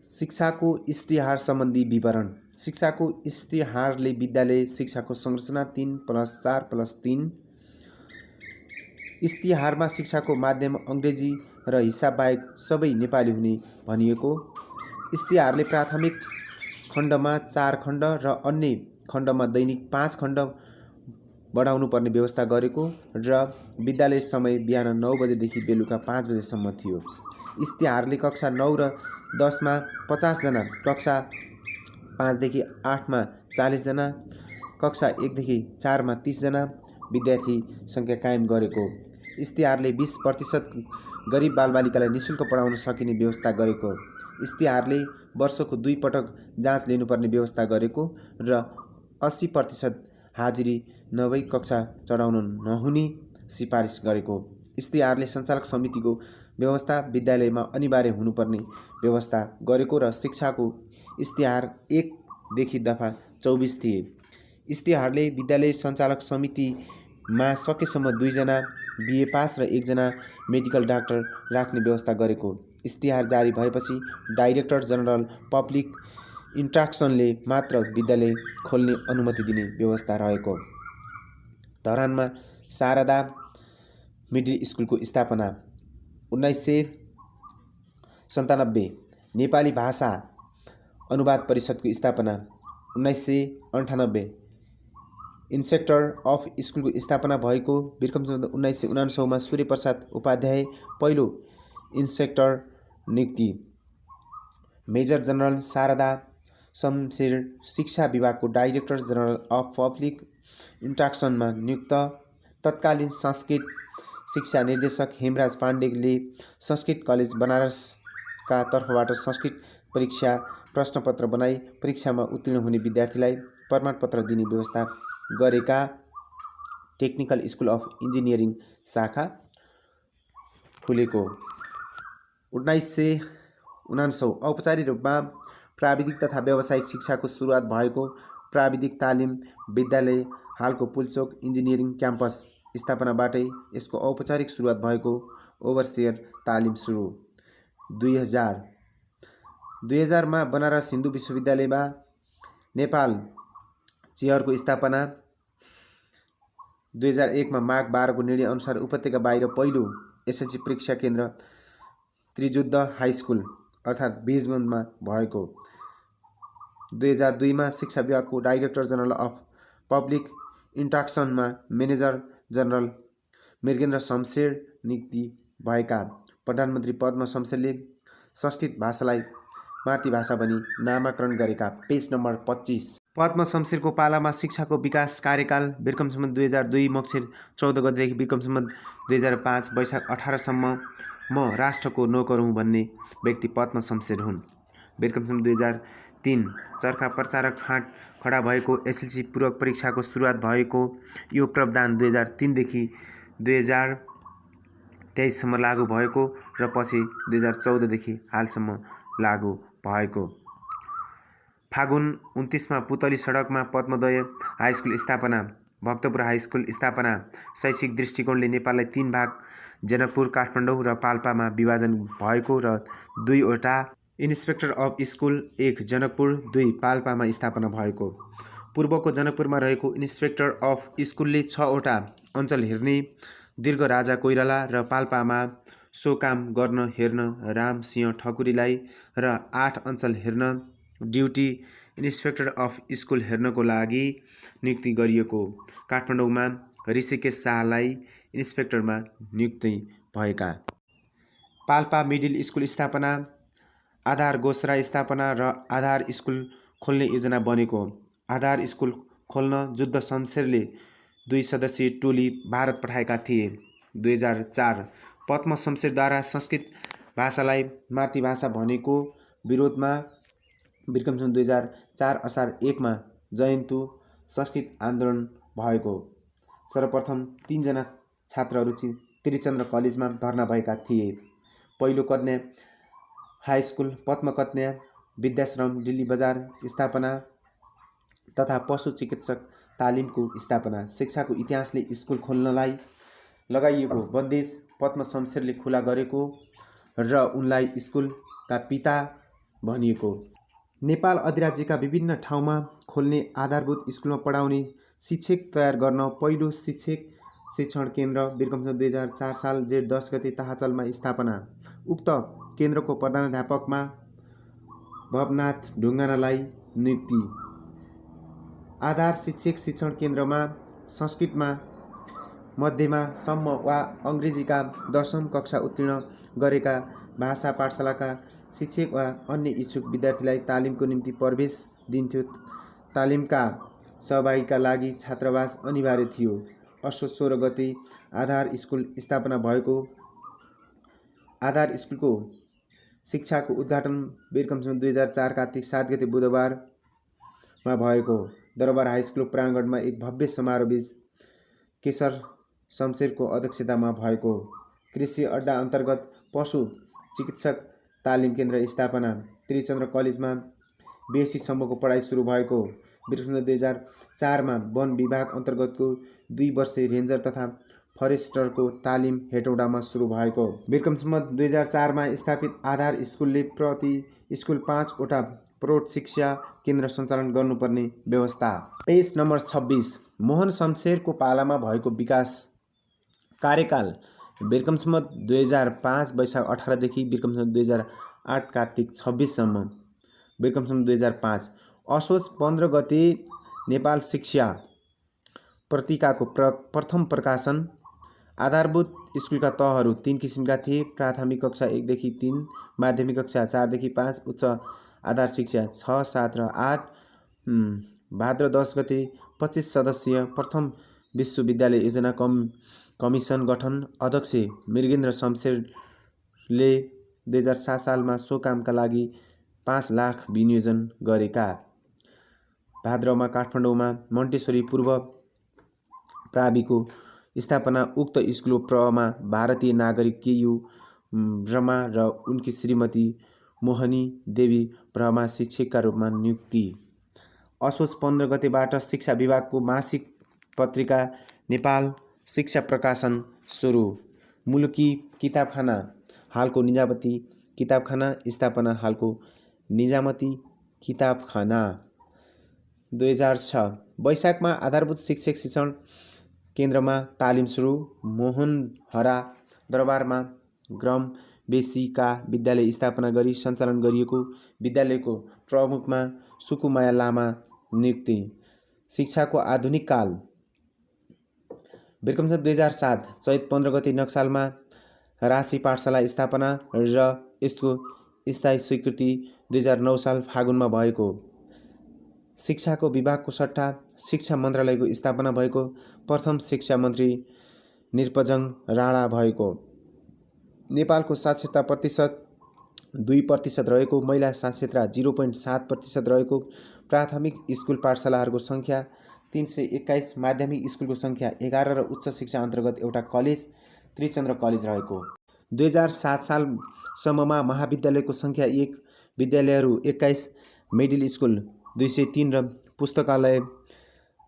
शिक्षाको इश्तिहार सम्बन्धी विवरण। शिक्षाको इश्तिहारले विद्यालय शिक्षाको संरचना 3+4+3। इश्तिहारमा शिक्षाको माध्यम अङ्ग्रेजी र हिसाब बाहेक सबै नेपाली हुने भनिएको। इश्तिहारले प्राथमिक खण्डमा 4 खण्ड र अन्य खण्डमा दैनिक 5 खण्ड बढाउनु पर्ने व्यवस्था गरेको र विद्यालय समय बिहान 9 बजेदेखि बेलुका 5 बजेसम्म थियो। इश्तिहारले कक्षा 9 र 10 मा 50 जना, कक्षा 5 देखि 8 मा 40 जना, कक्षा 1 देखि 4 मा 30 जना विद्यार्थी सङ्ख्या कायम गरेको। इश्तिहारले 20% गरिब बालबालिकालाई निःशुल्क पढाउन सकिने व्यवस्था गरेको। इश्तिहारले वर्षको 2 पटक जाँच लिनुपर्ने व्यवस्था गरेको र 80% हाजिरी नभई कक्षा चढाउन नहुने सिफारिस गरेको। इश्तिहारले सञ्चालक समितिको व्यवस्था विद्यालयमा अनिवार्य हुनुपर्ने व्यवस्था गरेको र शिक्षाको इश्तिहार 1 देखि दफा 24 थिए। इश्तिहारले विद्यालय सञ्चालक समितिमा सकेसम्म 2 जना BA पास र 1 जना मेडिकल डाक्टर राख्ने व्यवस्था गरेको। इश्तिहार जारी भएपछि डाइरेक्टर जनरल पब्लिक इन्ट्राक्सनले मात्र विद्यालय खोल्ने अनुमति दिने व्यवस्था रहेको। धरानमा शारदा मिडल स्कुलको स्थापना। 1997। नेपाली भाषा अनुवाद परिषदको स्थापना। 1998। इन्स्पेक्टर अफ स्कुलको स्थापना भएको। बिक्रम सम्वत 1999 मा सूर्य प्रसाद उपाध्याय पहिलो इन्स्पेक्टर नियुक्ति। मेजर जनरल शारदा शमशेर शिक्षा विभागको डाइरेक्टर जनरल अफ पब्लिक इन्ट्राक्सनमा नियुक्त। तत्कालीन संस्कृत शिक्षा निर्देशक हेमराज पाण्डेले संस्कृत कलेज बनारसका तर्फबाट संस्कृत परीक्षा प्रश्नपत्र बनाई परीक्षामा उत्तीर्ण हुने विद्यार्थीलाई प्रमाणपत्र दिने व्यवस्था गरेका। टेक्निकल स्कुल अफ इन्जिनियरिङ शाखा खुलेको। 1999। औपचारिक रूपमा प्राविधिक तथा व्यावसायिक शिक्षाको सुरुवात भएको। प्राविधिक तालिम विद्यालय हालको पुल्चोक इन्जिनियरिङ क्याम्पस स्थापनाबाटै यसको औपचारिक सुरुवात भएको। ओभरसियर तालिम सुरु। 2000 मा बनारस हिन्दू विश्वविद्यालयमा नेपाल चेयरको स्थापना। 2001 मा माघ 12 को निर्णय अनुसार उपत्यका बाहिर पहिलो एसएलसी परीक्षा केन्द्र त्रिजुद्ध हाई स्कुल अर्थात् वीरगञ्जमा भएको। 2002 मा शिक्षा विभागको डाइरेक्टर जनरल अफ पब्लिक इन्ट्राक्सनमा मेनेजर जनरल मृगेन्द्र शमशेर नियुक्ति भएका। प्रधानमन्त्री पद्म शमशेरले संस्कृत भाषालाई मातृभाषा भनी नामाकरण गरेका। Page number 25। पद्म शमशेरको पालामा शिक्षाको विकास कार्यकाल। बिक्रम सम्वत 2002 मक्सिर 14 गतेदेखि बिक्रम सम्वत 2005 वैशाख 18 सम्म म राष्ट्रको नोकर हुँ भन्ने व्यक्ति पद्म शमशेर हुन्। बिक्रम सम्वत 2003 चरखा प्रचारक फाँट खडा भएको। एसएलसी पूर्व परीक्षाको सुरुवात भएको। यो प्रावधान 2003 देखि 2023 सम्म लागू भएको र पछि 2014 देखि हालसम्म लागू भएको। फागुन 29 मा पुतली सडकमा पद्मोदय हाइस्कुल स्थापना। भक्तपुर हाइस्कुल स्थापना। शैक्षिक दृष्टिकोणले नेपाललाई 3 भाग जनकपुर, काठमाडौँ र पाल्पामा विभाजन भएको र 2 वटा इन्स्पेक्टर अफ स्कुल 1 जनकपुर 2 पाल्पामा स्थापना भएको। पूर्वको जनकपुरमा रहेको इन्स्पेक्टर अफ स्कुलले 6 वटा अञ्चल हेर्ने दीर्घ राजा कोइराला र पाल्पामा सो काम गर्न हेर्न रामसिंह ठकुरीलाई र 8 अञ्चल हेर्न ड्युटी इन्स्पेक्टर अफ स्कुल हेर्नको लागि नियुक्ति गरिएको। काठमाडौँमा ऋषिकेश शाहलाई इन्स्पेक्टरमा नियुक्ति भएका। पाल्पा मिडल स्कुल स्थापना। आधार गोसरा स्थापना र आधार स्कुल खोल्ने योजना बनेको। आधार स्कुल खोल्न जुद्ध शमशेरले 2 सदस्यीय टोली भारत पठाएका थिए। 2004 पद्म शमशेरद्वारा संस्कृत भाषालाई मातृभाषा भनेको विरोधमा बिक्रम सम्वत 2004 असार 1 मा जयन्तु संस्कृत आन्दोलन भएको। सर्वप्रथम 3 जना छात्रहरू त्रिचन्द्र कलेजमा भर्ना भएका थिए। पहिलो कन्या हाई स्कुल पद्म कन्या विद्याश्रम दिल्ली बजार स्थापना तथा पशु चिकित्सक तालिमको स्थापना। शिक्षाको इतिहासले स्कुल खोल्नलाई लगाइएको बन्देज पद्म शमशेरले खुला गरेको र उनलाई स्कुलका पिता भनिएको। नेपाल अधिराज्यका विभिन्न ठाउँमा खोल्ने आधारभूत स्कुलमा पढाउने शिक्षक तयार गर्न पहिलो शिक्षक शिक्षण केन्द्र बिर्कमसँग 2004 साल जेठ 10 गते ताहाचलमा स्थापना। उक्त केन्द्रको प्रधानाध्यापकमा भवनाथ ढुङ्गानालाई नियुक्ति। आधार शिक्षक शिक्षण केन्द्रमा संस्कृतमा मध्यमा सम्म वा अङ्ग्रेजीका 10औं कक्षा उत्तीर्ण गरेका भाषा पाठशालाका शिक्षक वा अन्य इच्छुक विद्यार्थीलाई तालिमको निम्ति प्रवेश दिन्थ्यो। तालिमका सहभागीका लागि छात्रावास अनिवार्य थियो। असोज 16 गते आधार स्कुल स्थापना भएको। आधार स्कुलको शिक्षाको उद्घाटन बिर्कमसँग 2004 कार्तिक 7 गते बुधबारमा भएको। दरबार हाई स्कुल प्राङ्गणमा एक भव्य समारोहबीच केशर शमशेरको अध्यक्षतामा भएको। कृषि अड्डा अन्तर्गत पशु चिकित्सक तालिम केन्द्र स्थापना। त्रिचन्द्र कलेजमा BSc सम्मको पढाइ सुरु भएको। बिर्कमसँग 2004 मा वन विभाग अन्तर्गतको 2 वर्षे रेन्जर तथा फरेस्टरको तालिम हेटौडामा सुरु भएको। बिर्कमसँग 2004 मा स्थापित आधार स्कुलले प्रति स्कुल 5 वटा प्रौढ शिक्षा केन्द्र सञ्चालन गर्नुपर्ने व्यवस्था। पेज नम्बर 26 मोहन शमशेरको पालामा भएको विकास कार्यकाल। बिर्कमसँग 2005 वैशाख 18 देखि बिर्कमसँग 2008 कार्तिक 26 सम्म। बिर्कमसँग 2005 असोज 15 गते नेपाल शिक्षा पत्रिकाको प्रथम प्रकाशन। आधारभूत स्कुलका तहहरू 3 किसिमका थिए। प्राथमिक कक्षा 1 देखि 3, माध्यमिक कक्षा 4 देखि 5, उच्च आधार शिक्षा 6, 7 र 8। भाद्र 10 गते 25 सदस्यीय प्रथम विश्वविद्यालय योजना कमिसन गठन। अध्यक्ष मृगेन्द्र शमशेरले 2007 सालमा सो कामका लागि 5 लाख विनियोजन गरेका। भाद्रमा काठमाडौँमा मन्टेश्वरी पूर्व प्राविको स्थापना। उक्त स्कुल प्रमा भारतीय नागरिक KU ब्रह्मा र उनकी श्रीमती मोहनी देवी ब्रह्मा शिक्षकका रूपमा नियुक्ति। असोज 15 गतेबाट शिक्षा विभागको मासिक पत्रिका नेपाल शिक्षा प्रकाशन सुरु। मुलुकी किताबखाना हालको निजामती किताबखाना स्थापना। हालको निजामती किताबखाना। 2006 वैशाखमा आधारभूत शिक्षक शिक्षण केन्द्रमा तालिम सुरु। मोहनहरा दरबारमा ग्राम बेसीका विद्यालय स्थापना गरी सञ्चालन गरिएको। विद्यालयको प्रमुखमा सुकुमाया लामा नियुक्ति। शिक्षाको आधुनिक काल। बिर्कमसँग 2007 चैत 15 गते नक्सालमा राशि पाठशाला स्थापना र यसको स्थायी स्वीकृति 2009 साल फागुनमा भएको। शिक्षाको विभागको सट्टा शिक्षा मन्त्रालयको स्थापना भएको। प्रथम शिक्षा मन्त्री निरपजङ राणा भएको। नेपालको साक्षरता प्रतिशत 2% रहेको। महिला साक्षरता 0.7% रहेको। प्राथमिक स्कुल पाठशालाहरूको सङ्ख्या 321, माध्यमिक स्कुलको सङ्ख्या 11 र उच्च शिक्षा अन्तर्गत एउटा कलेज त्रिचन्द्र कलेज रहेको। 2007 सालसम्ममा महाविद्यालयको सङ्ख्या 1, विद्यालयहरू 21, मिडल स्कुल 203 र पुस्तकालय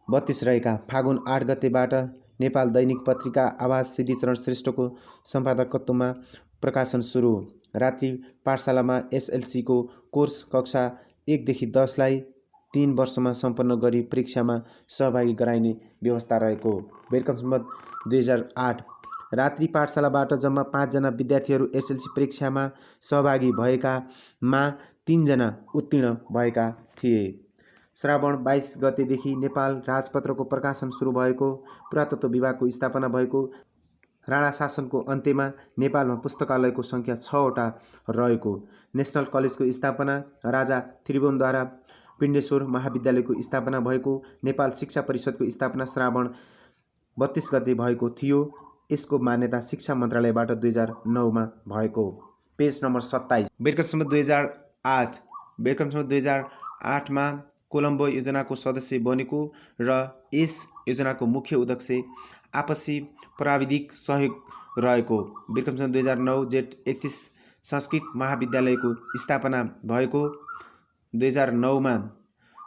32 रहेका। फागुन 8 गतेबाट नेपाल दैनिक पत्रिका आवाज सिद्धिचरण श्रेष्ठको सम्पादकत्वमा प्रकाशन सुरु। रात्रि पाठशालामा SLC को कोर्स कक्षा 1 देखि 10 लाई 3 वर्षमा सम्पन्न गरी परीक्षामा सहभागी गराइने व्यवस्था रहेको। बिर्कमसँग 2008 रात्रि पाठशालाबाट जम्मा 5 जना विद्यार्थीहरू SLC परीक्षामा सहभागी भएकामा 3 जना उत्तीर्ण भएका थिए। श्रावण 22 गतेदेखि नेपाल राजपत्रको प्रकाशन सुरु भएको। पुरातत्व विभागको स्थापना भएको। राणा शासनको अन्त्यमा नेपालमा पुस्तकालयको सङ्ख्या 6 वटा रहेको। नेसनल कलेजको स्थापना। राजा त्रिभुवनद्वारा पिण्डेश्वर महाविद्यालयको स्थापना भएको। नेपाल शिक्षा परिषदको स्थापना श्रावण 32 गते भएको थियो। यसको मान्यता शिक्षा मन्त्रालयबाट 2009 मा भएको। पेज नम्बर 27 बिर्कमसँग 2008 बिर्कमसँग 2008 मा कोलम्बो योजनाको सदस्य बनेको र यस योजनाको मुख्य उद्देश्य आपसी प्राविधिक सहयोग रहेको। बिर्कमसँग 2009 जेठ 31 संस्कृत महाविद्यालयको स्थापना भएको। 2009 मा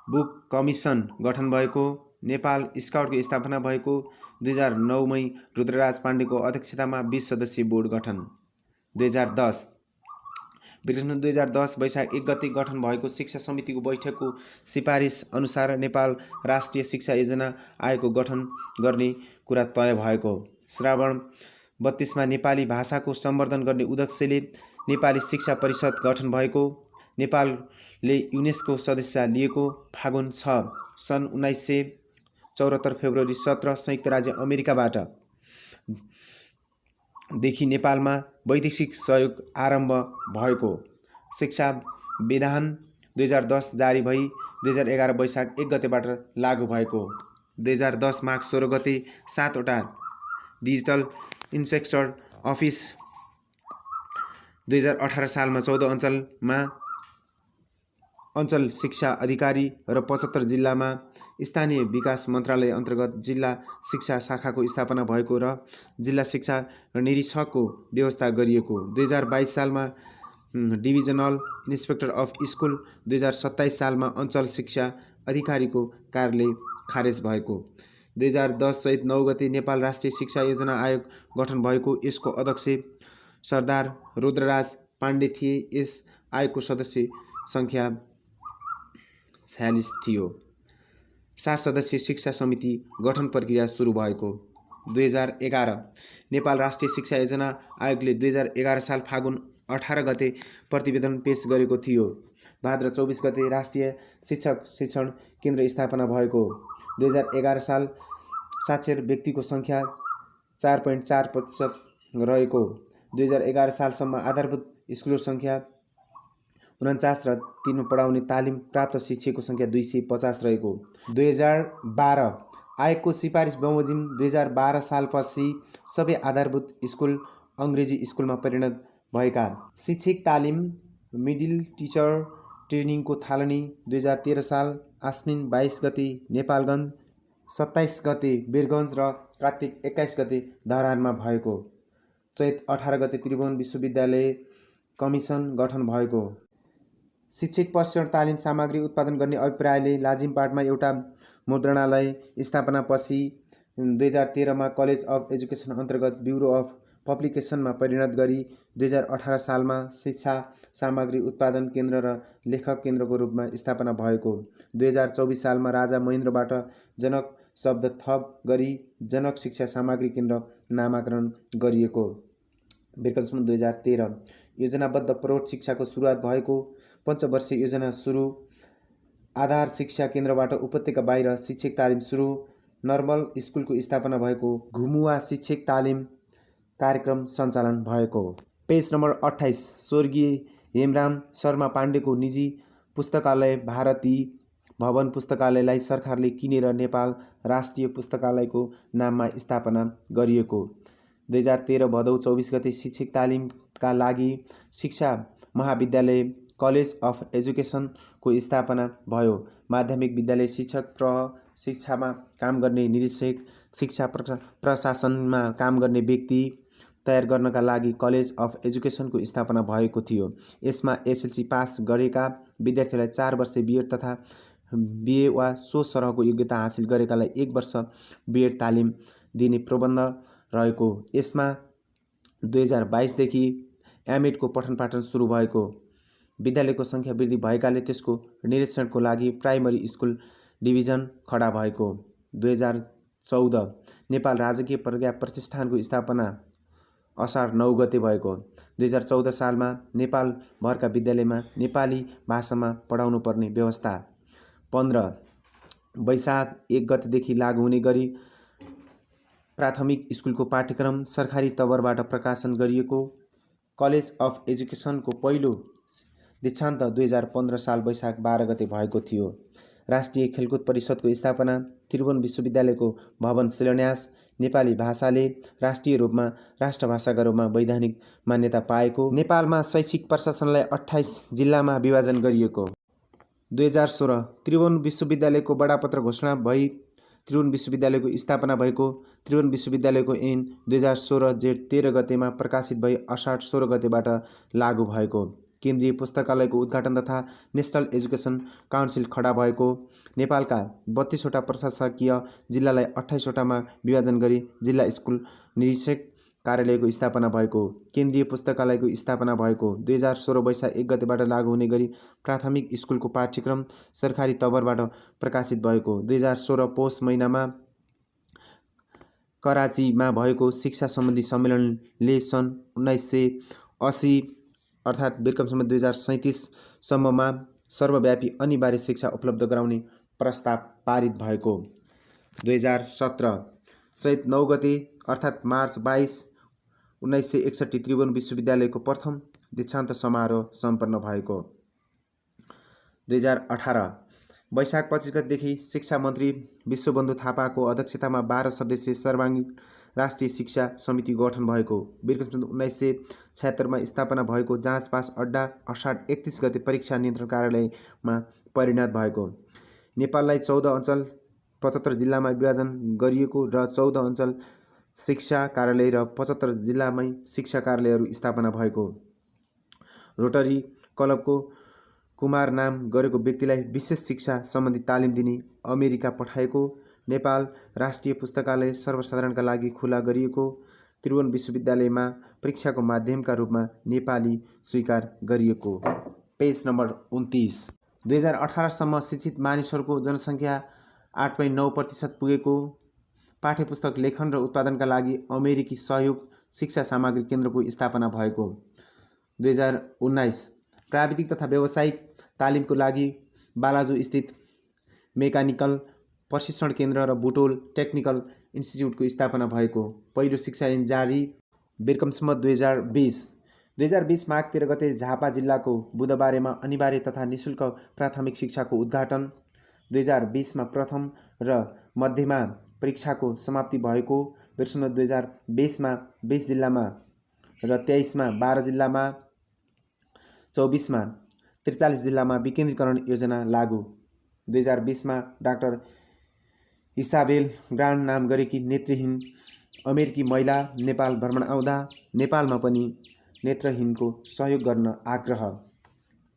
बुक कमिसन गठन भएको। नेपाल स्काउटको स्थापना भएको। 2009 मै रुद्रराज पाण्डेको अध्यक्षतामा 20 सदस्यीय बोर्ड गठन। 2010 विक्रम 2010 वैशाख 1 गते गठन भएको शिक्षा समितिको बैठकको सिफारिस अनुसार नेपाल राष्ट्रिय शिक्षा योजना आयोगको गठन गर्ने कुरा तय भएको। श्रावण 32 नेपाली भाषाको सम्वर्धन गर्ने उद्देश्यले नेपाली शिक्षा परिषद गठन भएको। नेपालले युनेस्को सदस्यता लिएको फागुन 6 सन् 1974 फेब्रुअरी 17 संयुक्त राज्य अमेरिकाबाट देखि नेपालमा वैदेशिक सहयोग आरम्भ भएको। शिक्षा विधान 2010 जारी भई 2011 वैशाख 1 गतेबाट लागू भएको। 2010 माघ 16 गते 7वटा डिजिटल इन्स्पेक्टर अफिस 2018 सालमा 14 अञ्चलमा अञ्चल शिक्षा अधिकारी र 75 जिल्लामा स्थानीय विकास मन्त्रालय अन्तर्गत जिल्ला शिक्षा शाखाको स्थापना भएको र जिल्ला शिक्षा निरीक्षकको व्यवस्था गरिएको। 2022 सालमा डिभिजनल इन्स्पेक्टर अफ स्कुल, 2027 सालमा अञ्चल शिक्षा अधिकारीको कार्यालय खारेज भएको। 2010 चैत 9 गते नेपाल राष्ट्रिय शिक्षा योजना आयोग गठन भएको। यसको अध्यक्ष सरदार रुद्रराज पाण्डे थिए। यस आयोगको सदस्य सङ्ख्या 46 थियो। 7 सदस्यीय शिक्षा समिति गठन प्रक्रिया सुरु भएको। 2011 नेपाल राष्ट्रिय शिक्षा योजना आयोगले 2011 साल फागुन 18 गते प्रतिवेदन पेश गरेको थियो। भाद्र 24 गते राष्ट्रिय शिक्षक शिक्षण केन्द्र स्थापना भएको। 2011 साल साक्षर व्यक्तिको सङ्ख्या 4.4% रहेको। 2011 सालसम्म आधारभूत स्कुलको सङ्ख्या 49 र 3 पढाउने तालिम प्राप्त शिक्षकको सङ्ख्या 250 रहेको। 2012 आयोगको सिफारिस बमोजिम 2012 सालपछि सबै आधारभूत स्कुल अङ्ग्रेजी स्कुलमा परिणत भएका। शिक्षक तालिम मिडिल टिचर ट्रेनिङको थालनी 2013 साल आश्विन 22 गते नेपालगञ्ज, 27 गते वीरगञ्ज र कार्तिक 21 गते धरानमा भएको। चैत 18 गते त्रिभुवन विश्वविद्यालय कमिसन गठन भएको। शिक्षक प्रशिक्षण तालिम सामग्री उत्पादन गर्ने अभिप्रायले लाजिमपाटमा एउटा मुद्रणालय स्थापनापछि 2013 मा कलेज अफ एजुकेसन अन्तर्गत ब्युरो अफ पब्लिकेसनमा परिणत गरी 2018 सालमा शिक्षा सामग्री उत्पादन केन्द्र र लेखक केन्द्रको रूपमा स्थापना भएको। 2024 सालमा राजा महेन्द्रबाट जनक शब्द थप गरी जनक शिक्षा सामग्री केन्द्र नामाकरण गरिएको। विक्रम 2013 योजनाबद्ध प्रौढ शिक्षाको सुरुवात भएको। पञ्चवर्षीय योजना सुरु। आधार शिक्षा केन्द्रबाट उपत्यका बाहिर शिक्षक तालिम सुरु। नर्मल स्कुलको स्थापना भएको। घुमुवा शिक्षक तालिम कार्यक्रम सञ्चालन भएको। पेज नम्बर 28 स्वर्गीय हेमराम शर्मा पाण्डेको निजी पुस्तकालय भारती भवन पुस्तकालयलाई सरकारले किनेर नेपाल राष्ट्रिय पुस्तकालयको नाममा स्थापना गरिएको। 2013 भदौ 24 गते शिक्षक तालिमका लागि शिक्षा महाविद्यालय कलेज अफ एजुकेसनको स्थापना भयो। माध्यमिक विद्यालय शिक्षक शिक्षामा काम गर्ने निरीक्षक, शिक्षा प्रशासनमा काम गर्ने व्यक्ति तयार गर्नका लागि कलेज अफ एजुकेसनको स्थापना भएको थियो। यसमा एसएलसी पास गरेका विद्यार्थीलाई 4 वर्ष बिएड तथा बिए वा सो सरहको योग्यता हासिल गरेकालाई 1 वर्ष बिएड तालिम दिने प्रबन्ध रहेको। यसमा 2022 देखि एमएडको पठन पाठन सुरु भएको। विद्यालयको सङ्ख्या वृद्धि भएकाले त्यसको निरीक्षणको लागि प्राइमरी स्कुल डिभिजन खडा भएको। 2014 नेपाल राजकीय प्रज्ञा प्रतिष्ठानको स्थापना असार 9 गते भएको। 2014 सालमा नेपाल भरका विद्यालयमा नेपाली भाषामा पढाउनु पर्ने व्यवस्था 15 वैशाख 1 गतेदेखि लागू हुने गरी प्राथमिक स्कुलको पाठ्यक्रम सरकारी तवरबाट प्रकाशन गरिएको। कलेज अफ एजुकेसनको पहिलो दीक्षान्त 2015 साल वैशाख 12 गते भएको थियो। राष्ट्रिय खेलकुद परिषदको स्थापना, त्रिभुवन विश्वविद्यालयको भवन शिलान्यास, नेपाली भाषाले राष्ट्रिय रूपमा राष्ट्रभाषाका रूपमा वैधानिक मान्यता पाएको। नेपालमा शैक्षिक प्रशासनलाई 28 जिल्लामा विभाजन गरिएको। 2016 त्रिभुवन विश्वविद्यालयको बडापत्र घोषणा भई त्रिभुवन विश्वविद्यालयको स्थापना भएको। त्रिभुवन विश्वविद्यालयको ऐन 2016 जेठ 13 गतेमा प्रकाशित भई असार 16 गतेबाट लागू भएको। केन्द्रीय पुस्तकालयको उद्घाटन तथा नेसनल एजुकेसन काउन्सिल खडा भएको। नेपालका 32वटा प्रशासकीय जिल्लालाई 28वटामा विभाजन गरी जिल्ला स्कुल निरीक्षक कार्यालयको स्थापना भएको। केन्द्रीय पुस्तकालयको स्थापना भएको। 2016 वैशाख 1 गतेबाट लागू हुने गरी प्राथमिक स्कुलको पाठ्यक्रम सरकारी तवरबाट प्रकाशित भएको। 2016 पौष महिनामा कराचीमा भएको शिक्षा सम्बन्धी सम्मेलनले सन् 1980 अर्थात् बिक्रमसम्म 2037 सम्ममा सर्वव्यापी अनिवार्य शिक्षा उपलब्ध गराउने प्रस्ताव पारित भएको। 2017 चैत 9 गते अर्थात् मार्च 22, 1961 त्रिभुवन विश्वविद्यालयको प्रथम दीक्षान्त समारोह सम्पन्न भएको। 2018 वैशाख 25 गतेदेखि शिक्षा मन्त्री विश्वबन्धु थापाको अध्यक्षतामा 12 सदस्यीय सर्वाङ्गीन राष्ट्रिय शिक्षा समिति गठन भएको। बिक्रम 1976 स्थापना भएको जाँच पास अड्डा असाढ 31 गते परीक्षा नियन्त्रण कार्यालयमा परिणत भएको। नेपाललाई 14 अञ्चल 75 जिल्लामा विभाजन गरिएको र 14 अञ्चल शिक्षा कार्यालय र 75 जिल्लामै शिक्षा कार्यालयहरू स्थापना भएको। रोटरी क्लबको कुमार नाम गरेको व्यक्तिलाई विशेष शिक्षा सम्बन्धी तालिम दिने अमेरिका पठाएको। नेपाल राष्ट्रिय पुस्तकालय सर्वसाधारणका लागि खुला गरिएको। त्रिभुवन विश्वविद्यालयमा परीक्षाको माध्यमका रूपमा नेपाली स्वीकार गरिएको। Page number 29। 2018 सम्म शिक्षित मानिसहरूको जनसङ्ख्या 8.9% पुगेको। पाठ्यपुस्तक लेखन र उत्पादनका लागि अमेरिकी सहयोग शिक्षा सामग्री केन्द्रको स्थापना भएको। 2019 प्राविधिक तथा व्यावसायिक तालिमको लागि बालाजु स्थित मेकानिकल प्रशिक्षण केन्द्र र बुटोल टेक्निकल इन्स्टिच्युटको स्थापना भएको। पहिलो शिक्षा ऐन जारी। बिक्रमसम्म 2020 माघ 13 गते झापा जिल्लाको बुधबारेमा अनिवार्य तथा निःशुल्क प्राथमिक शिक्षाको उद्घाटन। 2020 प्रथम र मध्यमा परीक्षाको समाप्ति भएको। बिक्रमसम्म 2020 20 जिल्लामा र 23 12 जिल्लामा, 24 43 जिल्लामा विकेन्द्रीकरण योजना लागू। 2020 डाक्टर इसाबेल ग्रान्ड नाम गरेकी नेत्रहीन अमेरिकी महिला नेपाल भ्रमण आउँदा नेपालमा पनि नेत्रहीनको सहयोग गर्न आग्रह।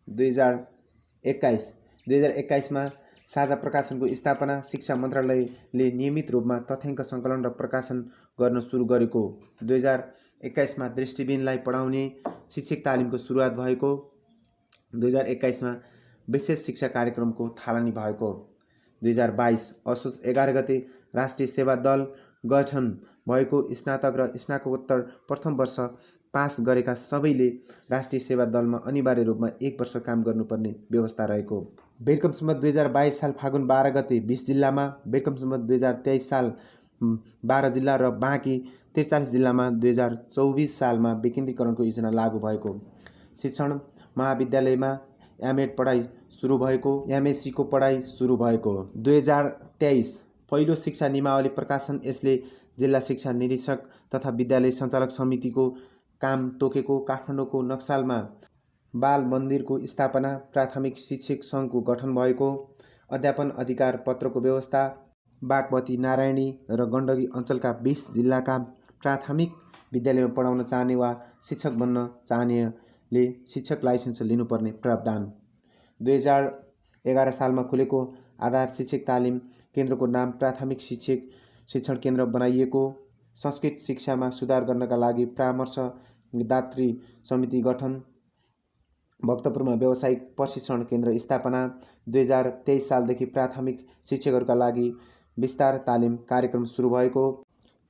2021 साझा प्रकाशनको स्थापना। शिक्षा मन्त्रालयले नियमित रूपमा तथ्याङ्क सङ्कलन र प्रकाशन गर्न सुरु गरेको। 2021 दृष्टिविहीनलाई पढाउने शिक्षक तालिमको सुरुवात भएको। 2021 विशेष शिक्षा कार्यक्रमको थालनी भएको। 2022 असोज 11 गते राष्ट्रिय सेवा दल गठन भएको। स्नातक र स्नातकोत्तर प्रथम वर्ष पास गरेका सबैले राष्ट्रिय सेवा दलमा अनिवार्य रूपमा 1 वर्ष काम गर्नुपर्ने व्यवस्था रहेको। बिक्रमसम्म 2022 साल फागुन 12 गते 20 जिल्लामा, बिक्रमसम्म 2023 साल 12 जिल्ला र बाँकी 43 जिल्लामा 2024 सालमा विकेन्द्रीकरणको योजना लागू भएको। शिक्षण महाविद्यालयमा एमएड पढाइ सुरु भएको। एमएससीको पढाइ सुरु भएको। 2023 पहिलो शिक्षा नियमावली प्रकाशन। यसले जिल्ला शिक्षा निरीक्षक तथा विद्यालय सञ्चालक समितिको काम तोकेको। काठमाडौँको नक्सालमा बाल मन्दिरको स्थापना। प्राथमिक शिक्षक सङ्घको गठन भएको। अध्यापन अधिकार पत्रको व्यवस्था। बागमती, नारायणी र गण्डकी अञ्चलका 20 जिल्लाका प्राथमिक विद्यालयमा पढाउन चाहने वा शिक्षक बन्न चाहनेले शिक्षक लाइसेन्स लिनुपर्ने प्रावधान। 2011 सालमा खुलेको आधार शिक्षक तालिम केन्द्रको नाम प्राथमिक शिक्षक शिक्षण केन्द्र बनाइएको। संस्कृत शिक्षामा सुधार गर्नका लागि परामर्शदात्री समिति गठन। भक्तपुरमा व्यावसायिक प्रशिक्षण केन्द्र स्थापना। 2023 सालदेखि प्राथमिक शिक्षकहरूका लागि विस्तार तालिम कार्यक्रम सुरु भएको।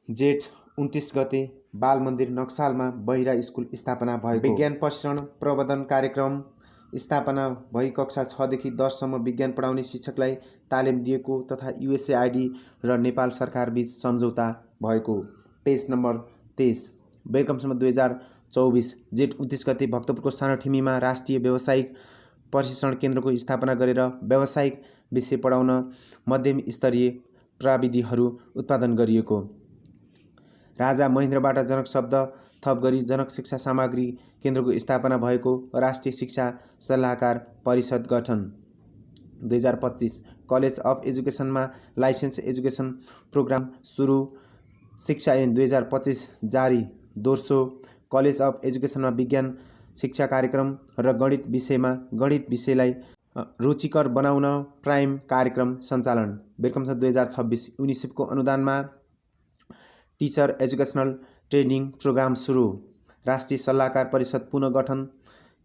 जेठ 29 गते बाल मन्दिर नक्सालमा बहिरा स्कुल स्थापना भएको। विज्ञान प्रशिक्षण प्रबन्धन कार्यक्रम स्थापना भई कक्षा 6 देखि 10 सम्म विज्ञान पढाउने शिक्षकलाई तालिम दिएको तथा युएसएआइडी र नेपाल सरकार बीच सम्झौता भएको। Page number 23। बिक्रमसम्म 2024 जेठ 29 गते भक्तपुरको सानो ठिमीमा राष्ट्रिय व्यावसायिक प्रशिक्षण केन्द्रको स्थापना गरेर व्यावसायिक विषय पढाउन मध्यम स्तरीय प्रविधिहरू उत्पादन गरिएको। राजा महेन्द्रबाट जनक शब्द थप गरी जनक शिक्षा सामग्री केन्द्रको स्थापना भएको। राष्ट्रिय शिक्षा सल्लाहकार परिषद गठन। 2025 कलेज अफ एजुकेसनमा लाइसेन्स एजुकेसन प्रोग्राम सुरु। शिक्षा ऐन 2025 जारी। दोस्रो कलेज अफ एजुकेसनमा विज्ञान शिक्षा कार्यक्रम र गणित विषयलाई रुचिकर बनाउन प्राइम कार्यक्रम सञ्चालन। बिक्रम 2026 युनिसेफको अनुदानमा टिचर एजुकेसनल ट्रेनिङ प्रोग्राम सुरु। राष्ट्रिय सल्लाहकार परिषद पुनर्गठन।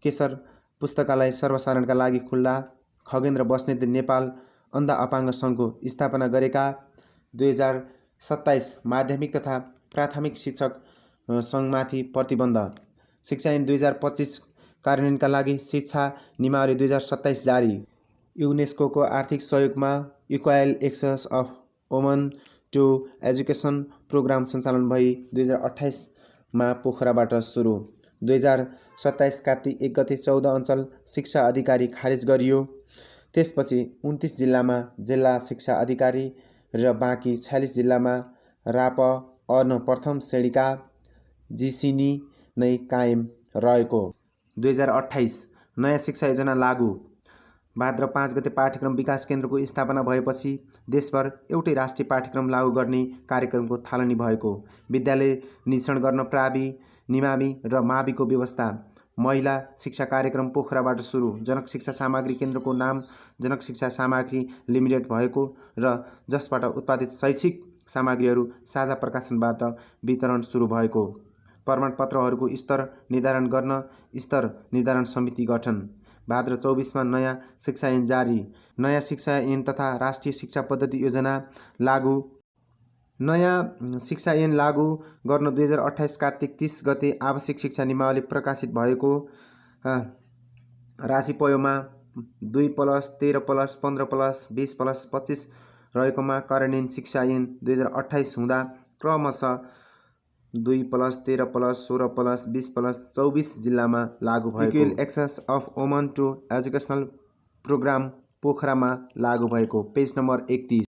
केशर पुस्तकालय सर्वसाधारणका लागि खुल्ला। खगेन्द्र बस्नेतले नेपाल अन्धा अपाङ्ग सङ्घको स्थापना गरेका। 2027 माध्यमिक तथा प्राथमिक शिक्षक सङ्घमाथि प्रतिबन्ध। शिक्षा ऐन 2025 कार्यान्वयनका लागि शिक्षा नियमावली 2027 जारी। युनेस्कोको आर्थिक सहयोगमा equal access of woman to education program सञ्चालन भई 2028 मा पोखराबाट सुरु। 2027 कार्तिक 1 गते 14 अञ्चल शिक्षा अधिकारी खारेज गरियो। त्यसपछि 29 जिल्लामा जिल्ला शिक्षा अधिकारी र बाँकी 46 जिल्लामा राप अन प्रथम श्रेणीका जिसिनी नै कायम रहेको। 2028 नयाँ शिक्षा योजना लागू। भाद्र 5 गते पाठ्यक्रम विकास केन्द्रको स्थापना भएपछि देशभर एउटै राष्ट्रिय पाठ्यक्रम लागू गर्ने कार्यक्रमको थालनी भएको। विद्यालय निरीक्षण गर्न प्रावि, निमावि र माविको व्यवस्था। महिला शिक्षा कार्यक्रम पोखराबाट सुरु। जनक शिक्षा सामग्री केन्द्रको नाम जनक शिक्षा सामग्री लिमिटेड भएको र जसबाट उत्पादित शैक्षिक सामग्रीहरू साझा प्रकाशनबाट वितरण सुरु भएको। प्रमाणपत्रहरूको स्तर निर्धारण गर्न स्तर निर्धारण समिति गठन। भाद्र 24 मा नयाँ शिक्षा ऐन जारी। नयाँ शिक्षा ऐन तथा राष्ट्रिय शिक्षा पद्धति योजना लागू। नयाँ शिक्षा ऐन लागू गर्न 2028 कार्तिक 30 गते आवश्यक शिक्षा नियमावली प्रकाशित भएको। राशिपयोमा 2+13+15+20+25 रहेकोमा कार्यान्वयन शिक्षा ऐन 2028 हुँदा क्रमशः 2+13+16+20+24 जिल्लामा लागू भएको। Equal access of woman to educational program पोखरामा लागू भएको। Page number 31।